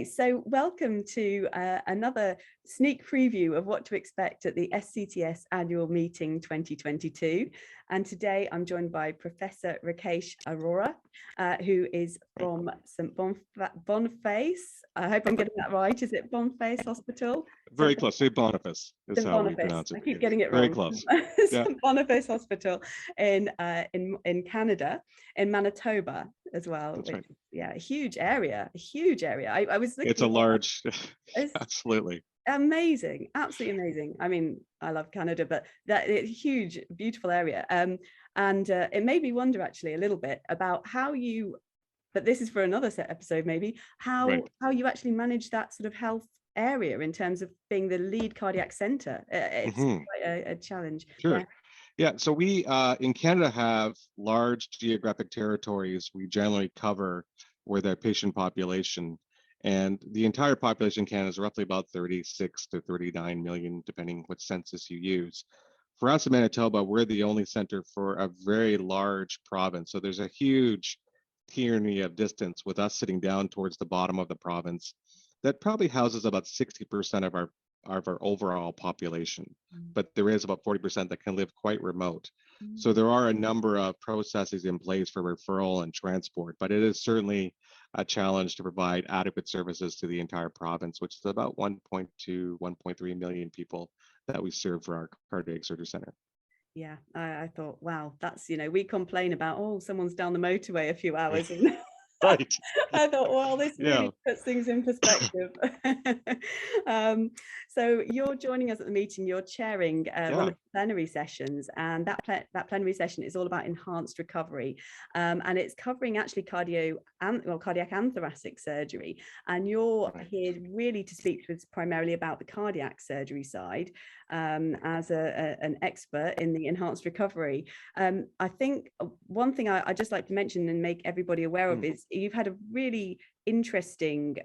So welcome to another sneak preview of what to expect at the SCTS Annual Meeting 2022. And today I'm joined by Professor Rakesh Arora, who is from St. Boniface. I hope I'm getting that right. Is it Boniface Hospital? Very close. St. Boniface is St. how Boniface. we pronounce it. I keep getting it wrong. Very close. St. Boniface Hospital in Canada, in Manitoba as well. That's right. Yeah, a huge area. I was looking. It's a large, absolutely. Amazing, absolutely amazing. I mean, I love Canada, but that it's a huge, beautiful area. And it made me wonder actually a little bit about how you, but this is for another set episode maybe, how you actually manage that sort of health area in terms of being the lead cardiac center. It's quite a challenge. Sure. Yeah, so we in Canada have large geographic territories we generally cover with our patient population. And the entire population in Canada is roughly about 36 to 39 million, depending what census you use. For us in Manitoba, we're the only center for a very large province. So there's a huge tyranny of distance with us sitting down towards the bottom of the province that probably houses about 60% of our overall population, but there is about 40% that can live quite remote. So there are a number of processes in place for referral and transport, but it is certainly a challenge to provide adequate services to the entire province, which is about 1.2, 1.3 million people that we serve for our cardiac surgery center. Yeah, I thought, wow, that's, we complain about, oh, someone's down the motorway a few hours. And right. I thought, well, this really puts things in perspective. So you're joining us at the meeting, you're chairing one of the plenary sessions, and that plenary session is all about enhanced recovery. And it's covering actually cardiac and thoracic surgery. And you're here really to speak to us primarily about the cardiac surgery side as an expert in the enhanced recovery. I think one thing I'd just like to mention and make everybody aware of is you've had a really interesting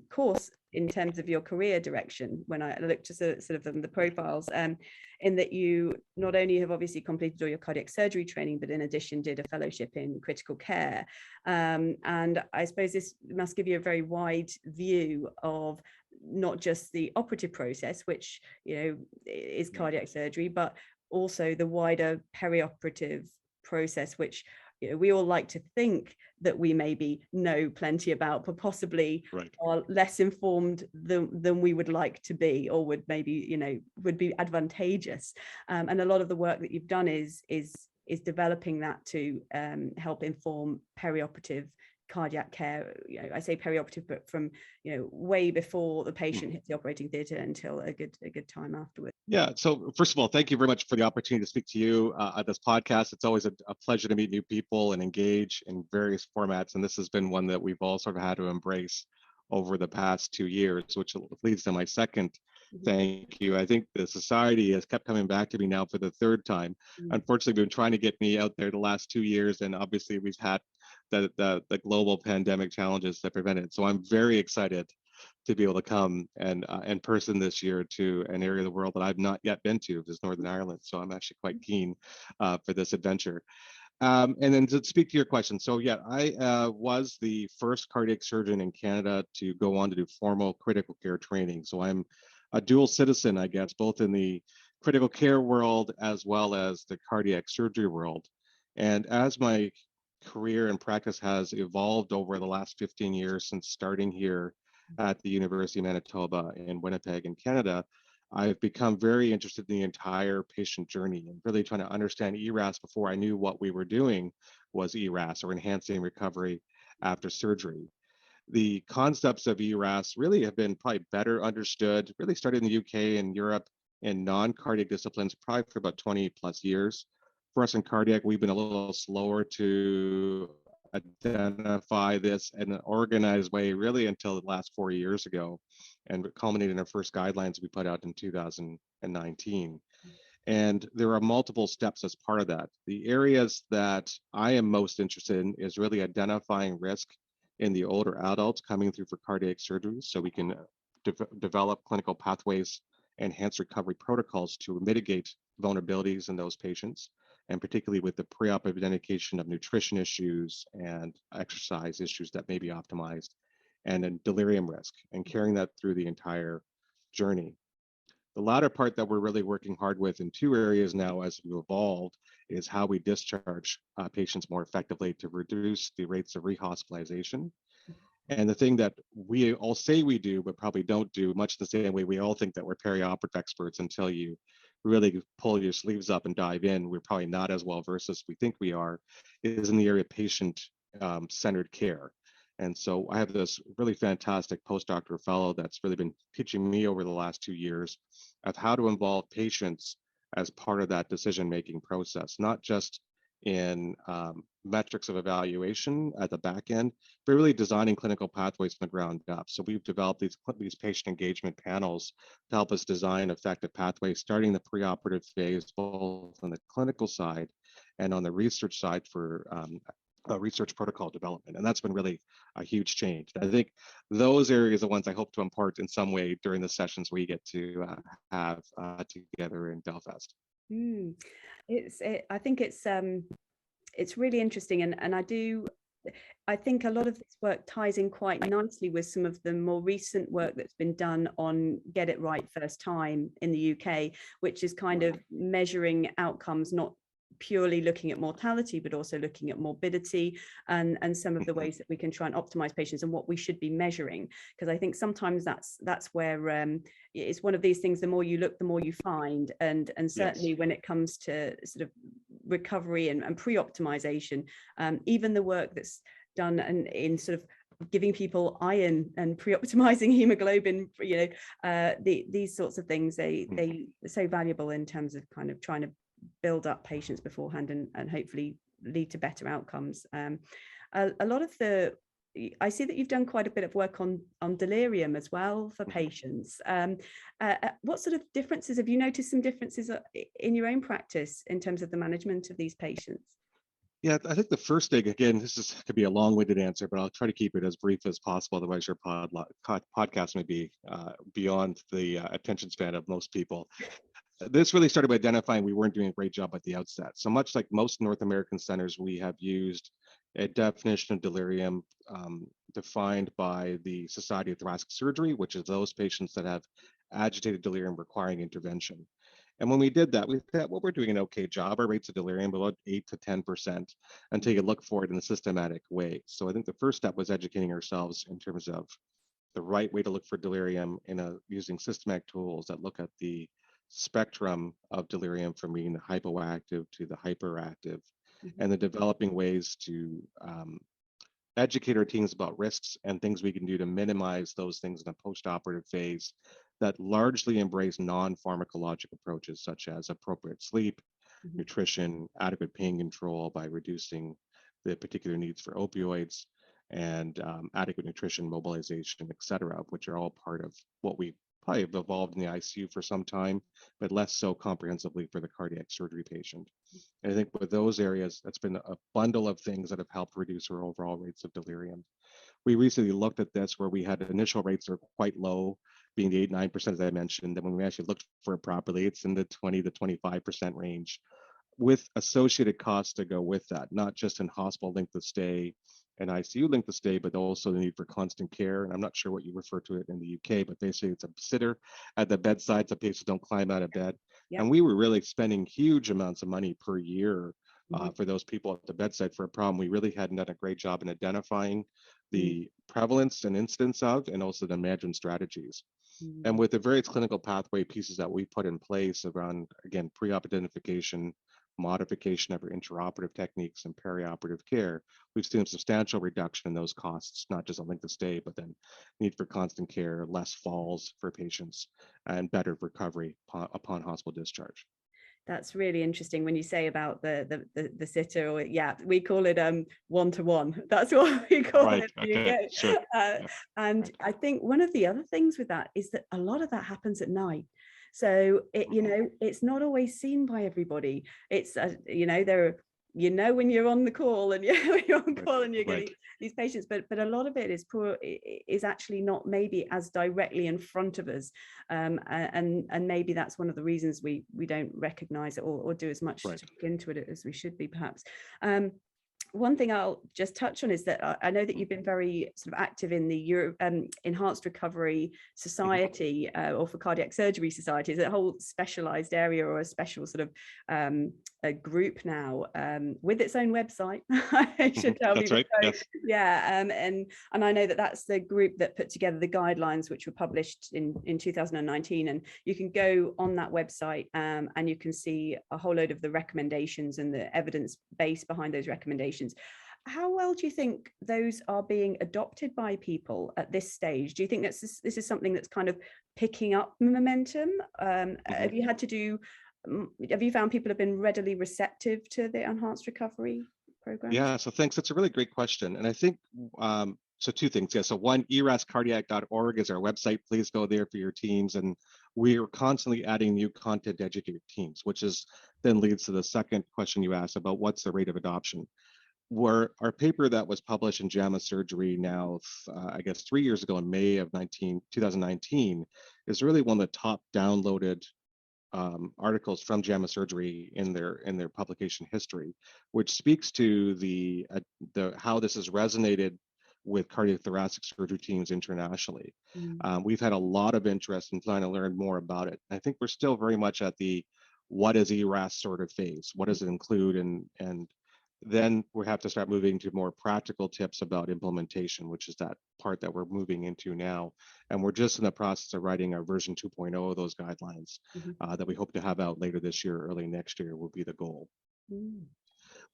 course in terms of your career direction when I looked at sort of the profiles, in that you not only have obviously completed all your cardiac surgery training, but in addition did a fellowship in critical care. And I suppose this must give you a very wide view of not just the operative process, which is cardiac surgery, but also the wider perioperative process, which we all like to think that we maybe know plenty about, but possibly are less informed than we would like to be, or would maybe would be advantageous. And a lot of the work that you've done is developing that to help inform perioperative cardiac care. I say perioperative, but from way before the patient hits the operating theatre until a good time afterwards. Yeah. So first of all, thank you very much for the opportunity to speak to you at this podcast. It's always a pleasure to meet new people and engage in various formats, and this has been one that we've all sort of had to embrace over the past 2 years, which leads to my second thank you. I think the society has kept coming back to me now for the third time. Unfortunately, we've been trying to get me out there the last 2 years, and obviously we've had the global pandemic challenges that prevent it. So I'm very excited to be able to come and in person this year to an area of the world that I've not yet been to, which is Northern Ireland. So I'm actually quite keen for this adventure. And then to speak to your question, so yeah, I was the first cardiac surgeon in Canada to go on to do formal critical care training. So I'm a dual citizen, I guess, both in the critical care world as well as the cardiac surgery world. And as my career and practice has evolved over the last 15 years since starting here at the University of Manitoba in Winnipeg in Canada, I've become very interested in the entire patient journey and really trying to understand ERAS before I knew what we were doing was ERAS, or enhancing recovery after surgery. The concepts of ERAS really have been probably better understood, really started in the UK and Europe in non-cardiac disciplines probably for about 20 plus years. For us in cardiac, we've been a little slower to identify this in an organized way really until the last 4 years ago, and culminated in our first guidelines we put out in 2019. And there are multiple steps as part of that. The areas that I am most interested in is really identifying risk in the older adults coming through for cardiac surgery, so we can develop clinical pathways, enhance recovery protocols to mitigate vulnerabilities in those patients. and particularly with the preoperative identification of nutrition issues and exercise issues that may be optimized, and then delirium risk, and carrying that through the entire journey. The latter part that we're really working hard with in two areas now as we've evolved is how we discharge patients more effectively to reduce the rates of rehospitalization. And the thing that we all say we do, but probably don't do, much the same way we all think that we're perioperative experts until you really pull your sleeves up and dive in, we're probably not as well versed as we think we are, is in the area of patient-centered care. And so I have this really fantastic postdoctoral fellow that's really been teaching me over the last 2 years of how to involve patients as part of that decision-making process, not just in metrics of evaluation at the back end, but really designing clinical pathways from the ground up. So we've developed these patient engagement panels to help us design effective pathways, starting the preoperative phase, both on the clinical side and on the research side for research protocol development. And that's been really a huge change. I think those areas are the ones I hope to impart in some way during the sessions we get to have together in Belfast. I think it's really interesting, and I think a lot of this work ties in quite nicely with some of the more recent work that's been done on Get It Right First Time in the UK, which is kind of measuring outcomes, not purely looking at mortality, but also looking at morbidity and some of the ways that we can try and optimize patients and what we should be measuring. Because I think sometimes that's where it's one of these things, the more you look, the more you find. And certainly when it comes to sort of recovery and pre-optimization, even the work that's done in sort of giving people iron and pre-optimizing hemoglobin, these sorts of things, they're so valuable in terms of kind of trying to build up patients beforehand and hopefully lead to better outcomes. A lot of I see that you've done quite a bit of work on delirium as well for patients. What sort of differences have you noticed? Some differences in your own practice in terms of the management of these patients? Yeah, I think the first thing, again, could be a long-winded answer, but I'll try to keep it as brief as possible. Otherwise, your podcast may be beyond the attention span of most people. This really started by identifying we weren't doing a great job at the outset. So much like most North American centers, we have used a definition of delirium defined by the Society of Thoracic Surgery, which is those patients that have agitated delirium requiring intervention. And when we did that, we thought, well, we're doing an okay job. Our rates of delirium about 8 to 10% until you look for it in a systematic way. So I think the first step was educating ourselves in terms of the right way to look for delirium using systematic tools that look at the spectrum of delirium from being the hypoactive to the hyperactive, and the developing ways to educate our teams about risks and things we can do to minimize those things in a post-operative phase that largely embrace non-pharmacologic approaches such as appropriate sleep, nutrition, adequate pain control by reducing the particular needs for opioids, and adequate nutrition, mobilization, et cetera, which are all part of what we probably have evolved in the ICU for some time, but less so comprehensively for the cardiac surgery patient. And I think with those areas, that's been a bundle of things that have helped reduce our overall rates of delirium. We recently looked at this where we had initial rates that are quite low, being the 8-9% as I mentioned, and when we actually looked for it properly, it's in the 20 to 25% range, with associated costs to go with that, not just in hospital length of stay and ICU length of stay, but also the need for constant care. And I'm not sure what you refer to it in the UK, but basically it's a sitter at the bedside so patients don't climb out of bed. Yep. And we were really spending huge amounts of money per year for those people at the bedside for a problem we really hadn't done a great job in identifying the prevalence and incidence of, and also the management strategies. And with the various clinical pathway pieces that we put in place around, again, pre-op identification, modification of our intraoperative techniques and perioperative care, we've seen a substantial reduction in those costs, not just on length of stay, but then need for constant care, less falls for patients, and better recovery upon hospital discharge. That's really interesting when you say about the sitter, or we call it one-to-one. That's what we call it. Okay. Sure. And I think one of the other things with that is that a lot of that happens at night. So it's not always seen by everybody. It's there are you know when you're on the call and you're on call and you're Right. getting these patients, but a lot of it is actually not maybe as directly in front of us, and maybe that's one of the reasons we don't recognize it or do as much to look into it as we should be, perhaps. One thing I'll just touch on is that I know that you've been very sort of active in the Enhanced Recovery Society, or for Cardiac Surgery Society. Is a whole specialized area or a special sort of a group now, with its own website. I should tell That's you. right. So, yes. yeah, and I know that that's the group that put together the guidelines, which were published in 2019, and you can go on that website, and you can see a whole load of the recommendations and the evidence base behind those recommendations. How well do you think those are being adopted by people at this stage? Do you think this is something that's kind of picking up momentum? Have you found people have been readily receptive to the enhanced recovery program? Yeah, so thanks. That's a really great question. And I think, so two things. Yeah, so one, erascardiac.org is our website. Please go there for your teams. And we're constantly adding new content to educate your teams, which then leads to the second question you asked about what's the rate of adoption. Where our paper that was published in JAMA Surgery now, I guess 3 years ago in May of 2019, is really one of the top downloaded articles from JAMA Surgery in their publication history, which speaks to the how this has resonated with cardiothoracic surgery teams internationally. We've had a lot of interest in trying to learn more about it. I think we're still very much at the what is ERAS sort of phase. What does it include, and then we have to start moving to more practical tips about implementation, which is that part that we're moving into now. And we're just in the process of writing our version 2.0 of those guidelines, that we hope to have out later this year, early next year will be the goal.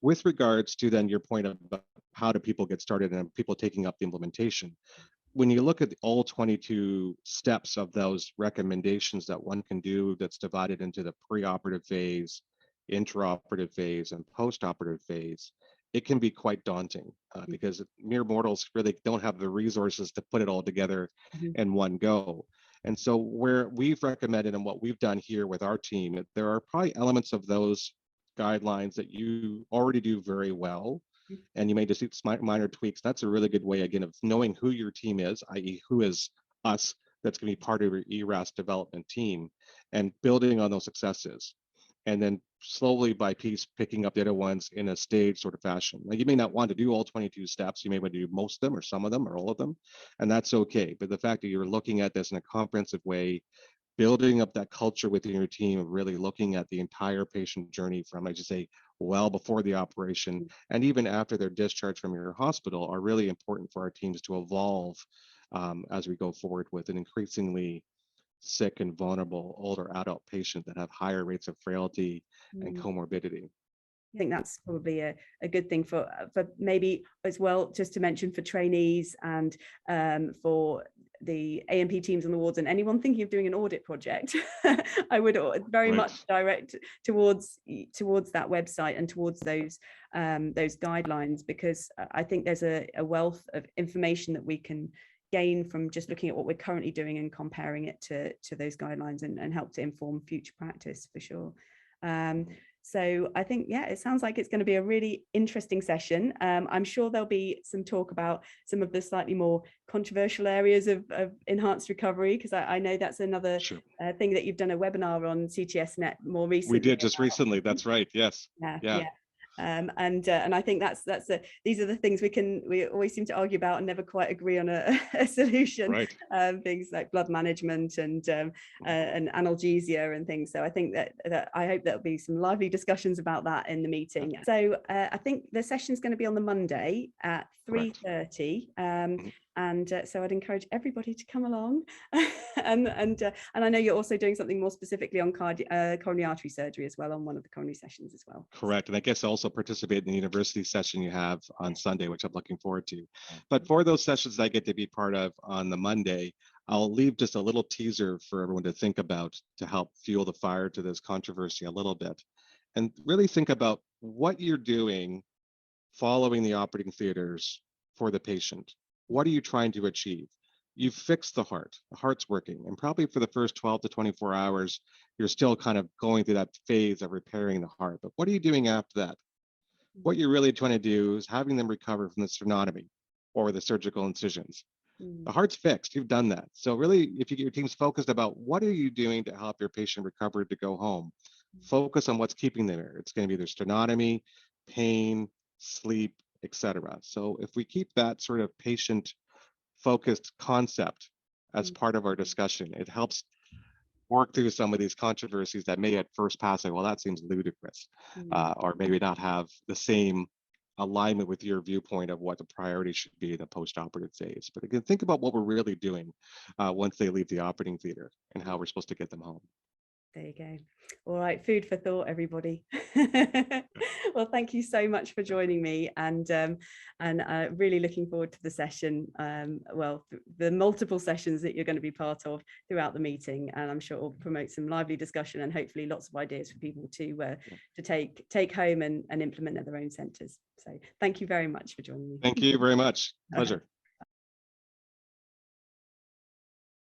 With regards to then your point about how do people get started and people taking up the implementation, when you look at all 22 steps of those recommendations that one can do, that's divided into the preoperative phase, intraoperative phase, and postoperative phase, it can be quite daunting, because mere mortals really don't have the resources to put it all together in one go. And so where we've recommended and what we've done here with our team, there are probably elements of those guidelines that you already do very well, and you may just do minor tweaks. That's a really good way, again, of knowing who your team is, i.e. who is us, that's going to be part of your ERAS development team, and building on those successes. And then slowly by piece, picking up the other ones in a staged sort of fashion. Now, you may not want to do all 22 steps. You may want to do most of them or some of them or all of them, and that's okay. But the fact that you're looking at this in a comprehensive way, building up that culture within your team of really looking at the entire patient journey from, I just say, well before the operation and even after their discharge from your hospital are really important for our teams to evolve as we go forward with an increasingly sick and vulnerable older adult patient that have higher rates of frailty and comorbidity. I think that's probably a good thing for maybe as well, just to mention for trainees and for the A&P teams on the wards and anyone thinking of doing an audit project. I would very much direct towards that website and towards those guidelines, because I think there's a wealth of information that we can gain from just looking at what we're currently doing and comparing it to those guidelines and help to inform future practice for sure. So I think, yeah, it sounds like it's going to be a really interesting session. I'm sure there'll be some talk about some of the slightly more controversial areas of enhanced recovery, because I know that's another thing that you've done a webinar on CTS Net more recently. We did just recently. That's right. Yes. Yeah. And I think these are the things we always seem to argue about and never quite agree on a solution. Things like blood management and analgesia and things. So I think that I hope there'll be some lively discussions about that in the meeting. So I think the session's going to be on the Monday at 3:30. And so I'd encourage everybody to come along. and I know you're also doing something more specifically on coronary artery surgery as well, on one of the coronary sessions as well. Correct. And I guess also participate in the university session you have on Sunday, which I'm looking forward to. But for those sessions that I get to be part of on the Monday, I'll leave just a little teaser for everyone to think about to help fuel the fire to this controversy a little bit. And really think about what you're doing following the operating theaters for the patient. What are you trying to achieve? You've fixed the heart's working, and probably for the first 12 to 24 hours, you're still kind of going through that phase of repairing the heart. But what are you doing after that? what you're really trying to do is having them recover from the sternotomy or the surgical incisions. The heart's fixed, you've done that. So really, if you get your teams focused about what are you doing to help your patient recover to go home, focus on what's keeping them there. It's going to be their sternotomy, pain, sleep, etc. So if we keep that sort of patient focused concept as part of our discussion, it helps work through some of these controversies that may at first pass say, well, that seems ludicrous, or maybe not have the same alignment with your viewpoint of what the priority should be in the post-operative phase. But again, think about what we're really doing once they leave the operating theater and how we're supposed to get them home. There you go. All right, food for thought, everybody. Well, thank you so much for joining me, and really looking forward to the session. Well, the multiple sessions that you're going to be part of throughout the meeting, and I'm sure it will promote some lively discussion and hopefully lots of ideas for people to take home and implement at their own centres. So, thank you very much for joining me. Thank you very much. Pleasure.